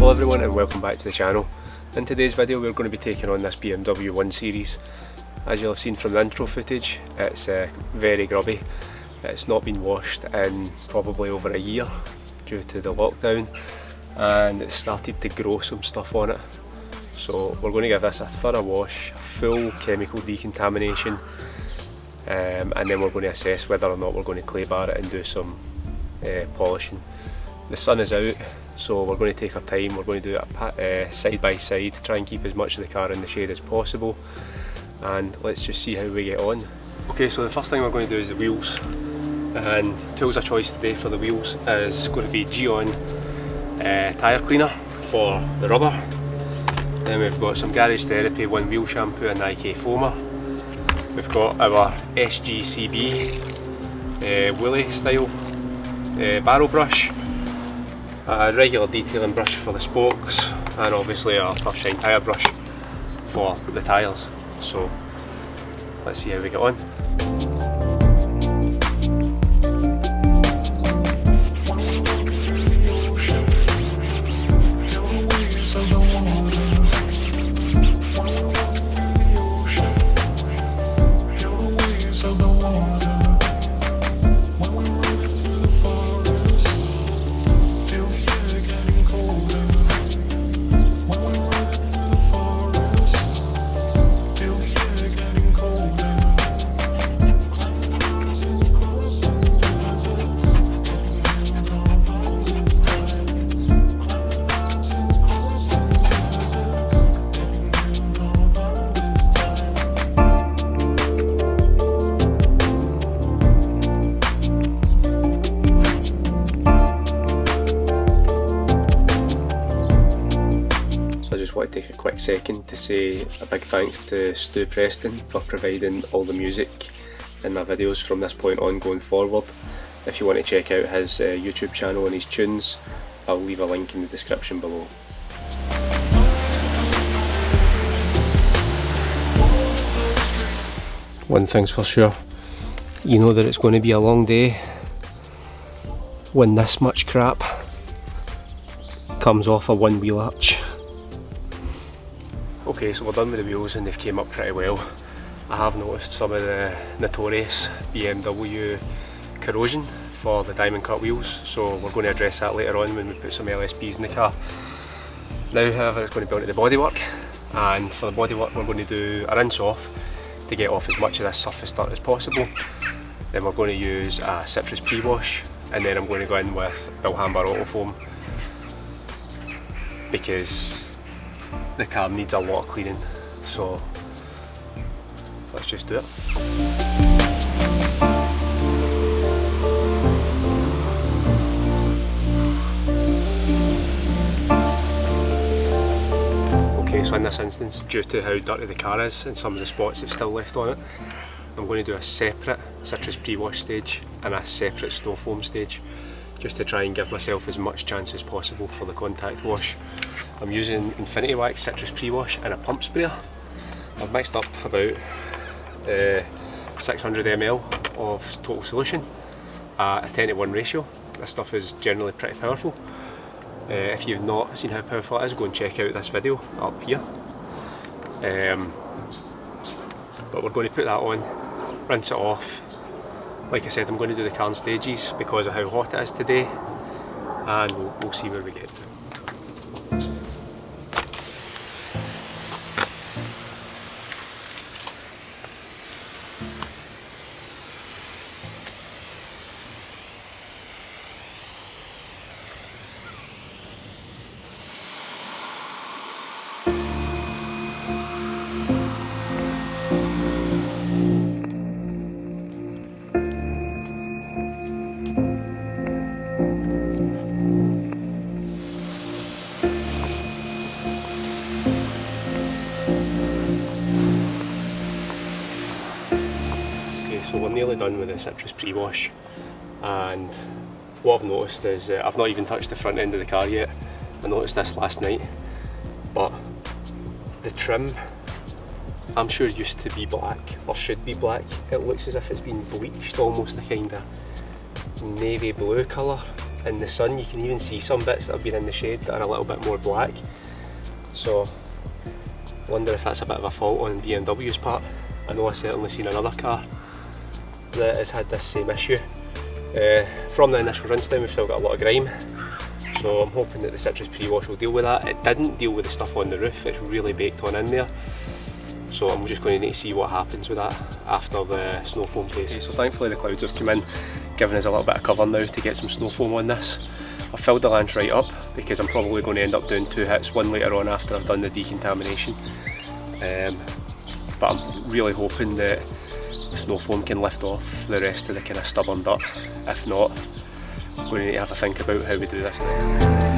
Hello everyone and welcome back to the channel. In today's video we're going to be taking on this BMW 1 Series. As you'll have seen from the intro footage, it's very grubby. It's not been washed in probably over a year due to the lockdown, and it's started to grow some stuff on it. So we're going to give this a thorough wash, full chemical decontamination, and then we're going to assess whether or not we're going to clay bar it and do some polishing. The sun is out, so we're going to take our time. We're going to do it side by side, try and keep as much of the car in the shade as possible, and let's just see how we get on. Okay, so the first thing we're going to do is the wheels, and tools of choice today for the wheels is going to be decon tyre cleaner for the rubber. Then we've got some Garage Therapy 1 wheel shampoo and IK foamer. We've got our SGCB woolly style barrel brush, a regular detailing brush for the spokes, and obviously a Tough Shine tyre brush for the tyres. So let's see how we get on. I want to take a quick second to say a big thanks to Stu Preston for providing all the music in my videos from this point on going forward. If you want to check out his YouTube channel and his tunes, I'll leave a link in the description below. One thing's for sure, you know that it's going to be a long day when this much crap comes off a one wheel arch. Okay, so we're done with the wheels and they've came up pretty well. I have noticed some of the notorious BMW corrosion for the diamond cut wheels, so we're going to address that later on when we put some LSPs in the car. Now however it's going to be onto the bodywork, and for the bodywork we're going to do a rinse off to get off as much of this surface dirt as possible. Then we're going to use a citrus pre-wash, and then I'm going to go in with Bilhamber Auto Foam because the car needs a lot of cleaning, so let's just do it. Okay, so in this instance, due to how dirty the car is and some of the spots that's still left on it, I'm going to do a separate citrus pre-wash stage and a separate snow foam stage, just to try and give myself as much chance as possible for the contact wash. I'm using Infinity Wax Citrus Pre-Wash and a pump sprayer. I've mixed up about 600 ml of total solution at a 10:1 ratio. This stuff is generally pretty powerful. If you've not seen how powerful it is, go and check out this video up here. But we're going to put that on, rinse it off. Like I said, I'm going to do the car in stages because of how hot it is today, and we'll see where we get to. So we're nearly done with the citrus pre-wash, and what I've noticed is I've not even touched the front end of the car yet. I noticed this last night, but the trim I'm sure used to be black, or should be black. It looks as if it's been bleached, almost a kind of navy blue colour in the sun. You can even see some bits that have been in the shade that are a little bit more black. So I wonder if that's a bit of a fault on BMW's part. I know I've certainly seen another car that has had this same issue. From the initial rinse down we've still got a lot of grime, so I'm hoping that the citrus pre-wash will deal with that. It didn't deal with the stuff on the roof, it's really baked on in there. So I'm just going to need to see what happens with that after the snow foam phase. Okay, so thankfully the clouds have come in, giving us a little bit of cover now to get some snow foam on this. I've filled the lance right up because I'm probably going to end up doing 2 hits, one later on after I've done the decontamination. But I'm really hoping that the snow foam can lift off the rest of the kind of stubborn dirt. If not, I'm going to need to have a think about how we do this now.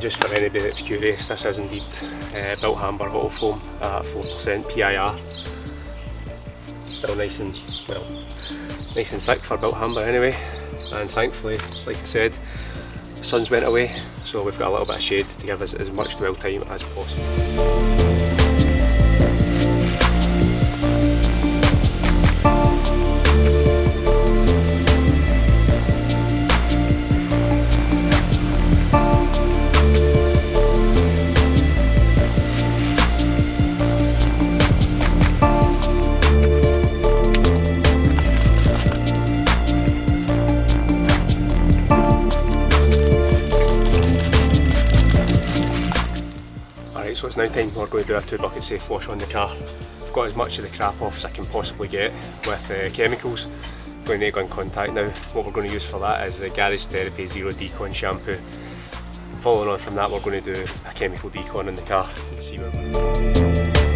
Just for anybody that's curious, this is indeed built Hamber bottle foam at 4% PIR. Still nice and thick for built Hamber anyway. And thankfully, like I said, the sun's went away, so we've got a little bit of shade to give us as much dwell time as possible. So it's now time we're going to do a 2 bucket safe wash on the car. I've got as much of the crap off as I can possibly get with chemicals. I'm going to go in contact now. What we're going to use for that is the Garage Therapy Zero Decon shampoo. Following on from that, we're going to do a chemical decon in the car and see where we're going.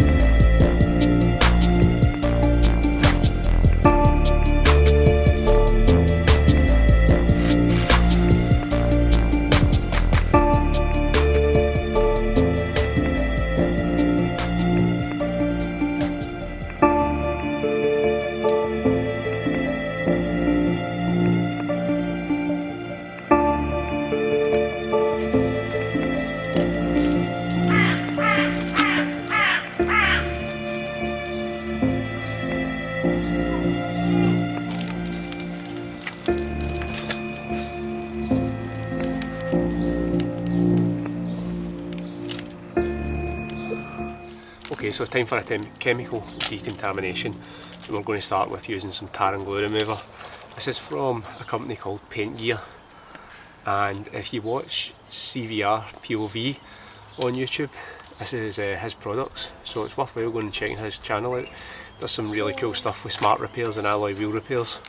Okay, so it's time for a chemical decontamination. So we're going to start with using some tar and glue remover. This is from a company called Paint Gear, and if you watch CVR POV on YouTube, this is his products, so it's worthwhile going and checking his channel out. Does some really cool stuff with smart repairs and alloy wheel repairs.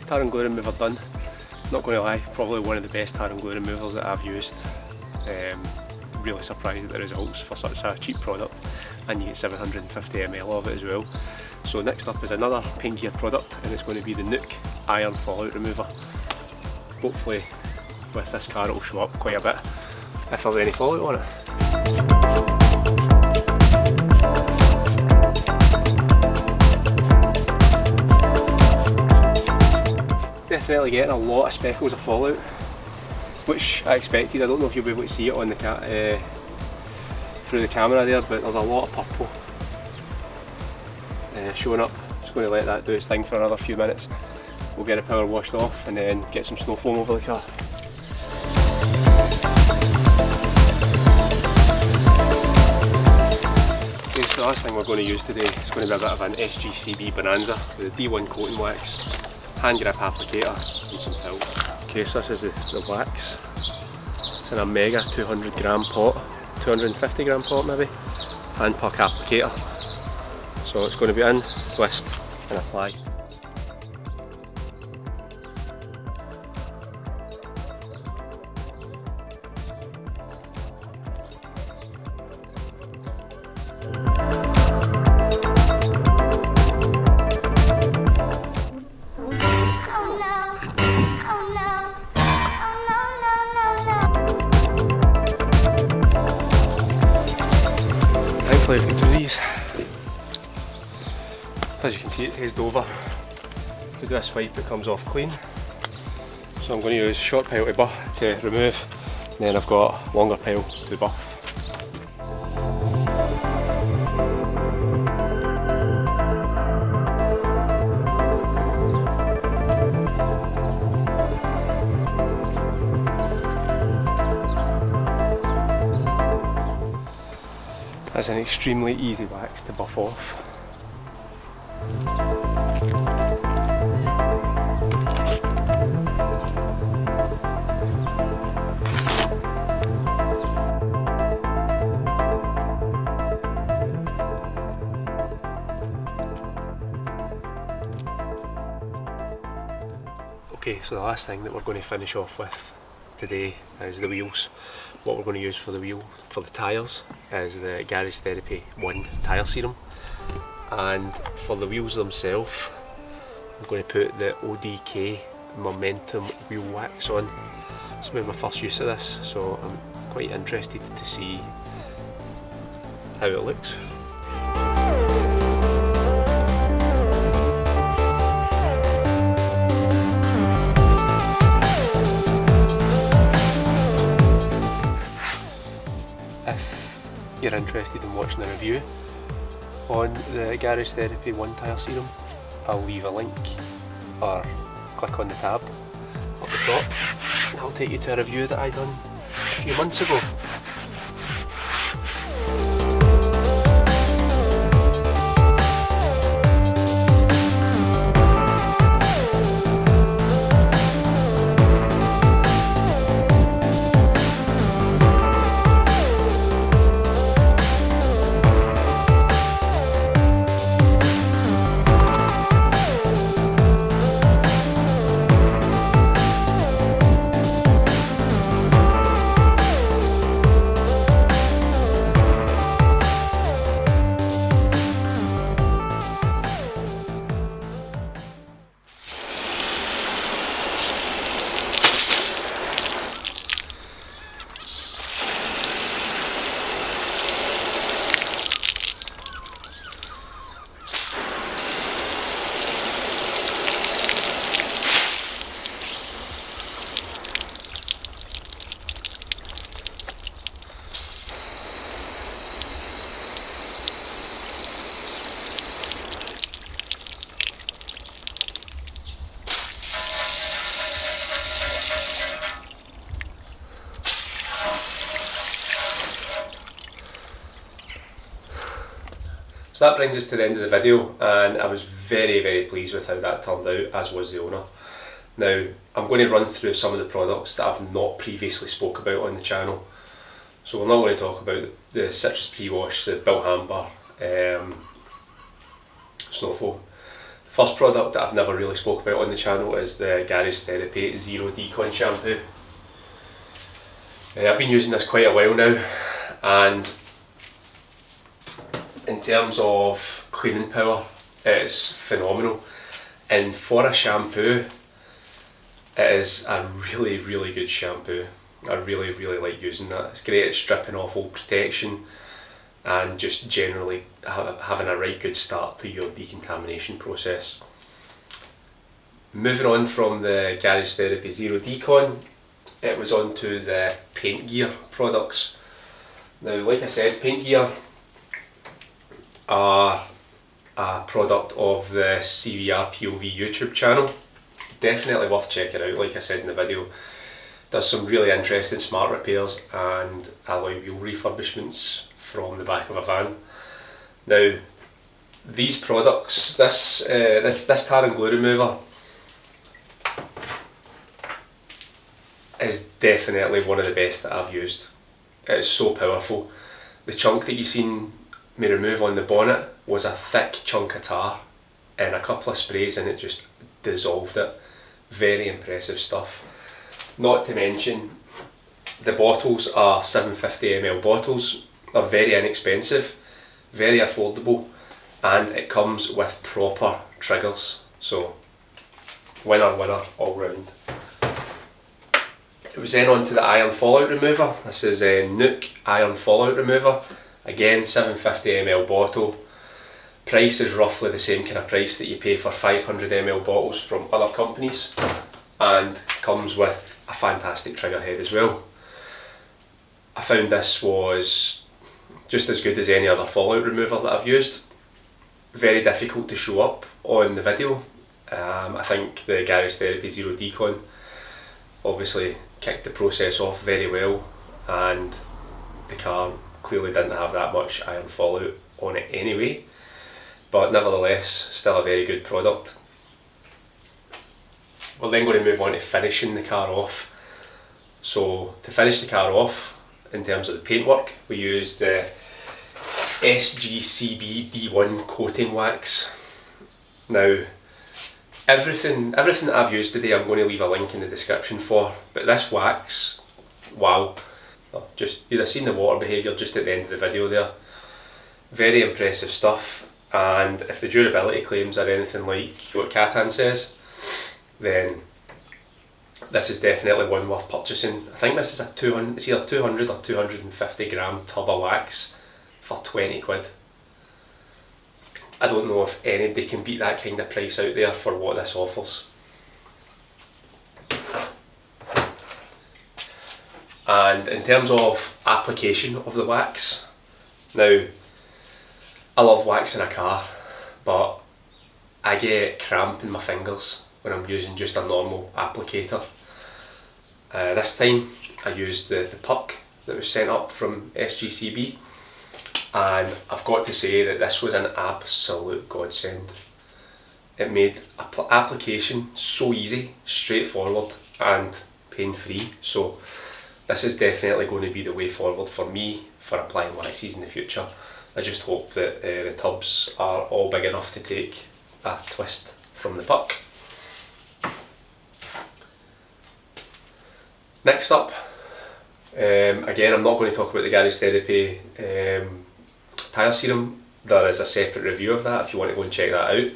Tar and glue remover done. Not going to lie, probably one of the best tar and glue removers that I've used. Really surprised at the results for such a cheap product, and you get 750 ml of it as well. So next up is another Paint Gear product, and it's going to be the Nook Iron Fallout Remover. hopefully with this car it will show up quite a bit if there's any fallout on it. Definitely getting a lot of speckles of fallout, which I expected. I don't know if you'll be able to see it on the through the camera there, but there's a lot of purple showing up. Just going to let that do its thing for another few minutes. We'll get the power washed off and then get some snow foam over the car. Okay, so the last thing we're going to use today is going to be a bit of an SGCB bonanza with the D1 coating wax, hand grip applicator and some towels. Okay, so this is the wax. It's in a mega 200 gram pot, 250 gram pot maybe, hand puck applicator. So it's going to be in, twist and apply. Thankfully we can do these. As you can see, it has over. To do this wipe it comes off clean. So I'm going to use short pile to remove, and then I've got longer pile to buff. That's an extremely easy wax to buff off. Okay, so the last thing that we're going to finish off with today is the wheels. What we're going to use for the tyres is the Garage Therapy 1 tyre serum, and for the wheels themselves I'm going to put the ODK Momentum wheel wax on. It's been my first use of this, so I'm quite interested to see how it looks. If you're interested in watching a review on the Garage Therapy 1 tyre serum, I'll leave a link or click on the tab up the top and I'll take you to a review that I done a few months ago. So that brings us to the end of the video, and I was very pleased with how that turned out, as was the owner. Now I'm going to run through some of the products that I've not previously spoke about on the channel. So we're not going to talk about the citrus pre-wash, the Bill Hamber, snow foam. The first product that I've never really spoke about on the channel is the Garage Therapy Zero Decon shampoo. I've been using this quite a while now, and in terms of cleaning power, it's phenomenal. And for a shampoo, It is a really good shampoo. I really like using that. It's great at stripping off old protection and just generally having a right good start to your decontamination process. Moving on from the Garage Therapy Zero Decon, it was on to the Paint Gear products. Now, like I said, Paint Gear are a product of the CVR POV YouTube channel. Definitely worth checking out. Like I said in the video, does some really interesting smart repairs and alloy wheel refurbishments from the back of a van. Now, these products, this tar and glue remover is definitely one of the best that I've used. It is so powerful. The chunk that you seen me remove on the bonnet was a thick chunk of tar, and a couple of sprays and it just dissolved it. Very impressive stuff. Not to mention, the bottles are 750ml bottles. They're very inexpensive, very affordable, and it comes with proper triggers. So, winner all round. It was then on to the iron fallout remover. This is a Nook iron fallout remover. Again, 750ml bottle. Price is roughly the same kind of price that you pay for 500ml bottles from other companies, and comes with a fantastic trigger head as well. I found this was just as good as any other fallout remover that I've used. Very difficult to show up on the video. I think the Garage Therapy Zero Decon obviously kicked the process off very well, and the car clearly didn't have that much iron fallout on it anyway, but nevertheless still a very good product. We're then going to move on to finishing the car off. So to finish the car off, in terms of the paintwork, we used the SGCB D1 coating wax. Now, everything that I've used today I'm going to leave a link in the description for, but this wax, wow. Just, you'd have seen the water behaviour just at the end of the video there. Very impressive stuff, and if the durability claims are anything like what Catan says, then this is definitely one worth purchasing. I think this is it's either 200 or 250 gram tub of wax for 20 quid. I don't know if anybody can beat that kind of price out there for what this offers. And in terms of application of the wax, now I love waxing a car, but I get cramp in my fingers when I'm using just a normal applicator. This time I used the puck that was sent up from SGCB, and I've got to say that this was an absolute godsend. It made application so easy, straightforward and pain-free, so this is definitely going to be the way forward for me for applying waxes in the future. I just hope that the tubs are all big enough to take a twist from the puck. Next up, again I'm not going to talk about the Garage Therapy tyre serum. There is a separate review of that if you want to go and check that out.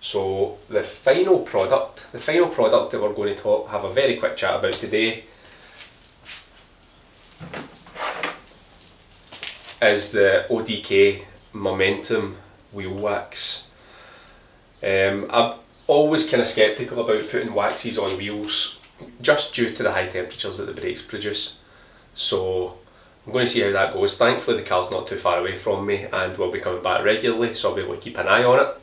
So the final product that we're going to have a very quick chat about today is the ODK Momentum wheel wax. I'm always kind of sceptical about putting waxes on wheels just due to the high temperatures that the brakes produce. So I'm going to see how that goes. Thankfully the car's not too far away from me and will be coming back regularly, so I'll be able to keep an eye on it.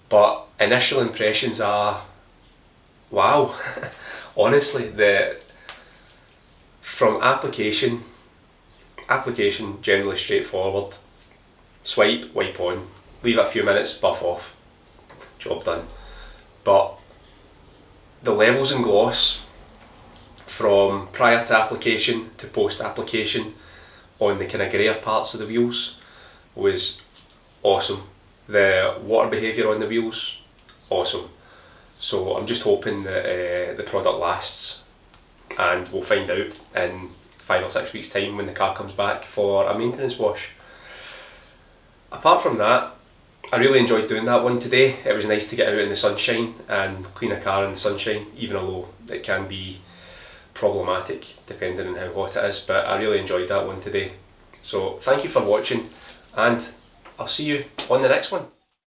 But initial impressions are, wow. Honestly, from application generally straightforward. Swipe, wipe on, leave it a few minutes, buff off, job done. But the levels in gloss from prior to application to post application on the kind of greyer parts of the wheels was awesome. The water behaviour on the wheels, awesome. So I'm just hoping that the product lasts, and we'll find out in 5 or 6 weeks time when the car comes back for a maintenance wash. Apart from that, I really enjoyed doing that one today. It was nice to get out in the sunshine and clean a car in the sunshine, even although it can be problematic depending on how hot it is, but I really enjoyed that one today. So thank you for watching, and I'll see you on the next one.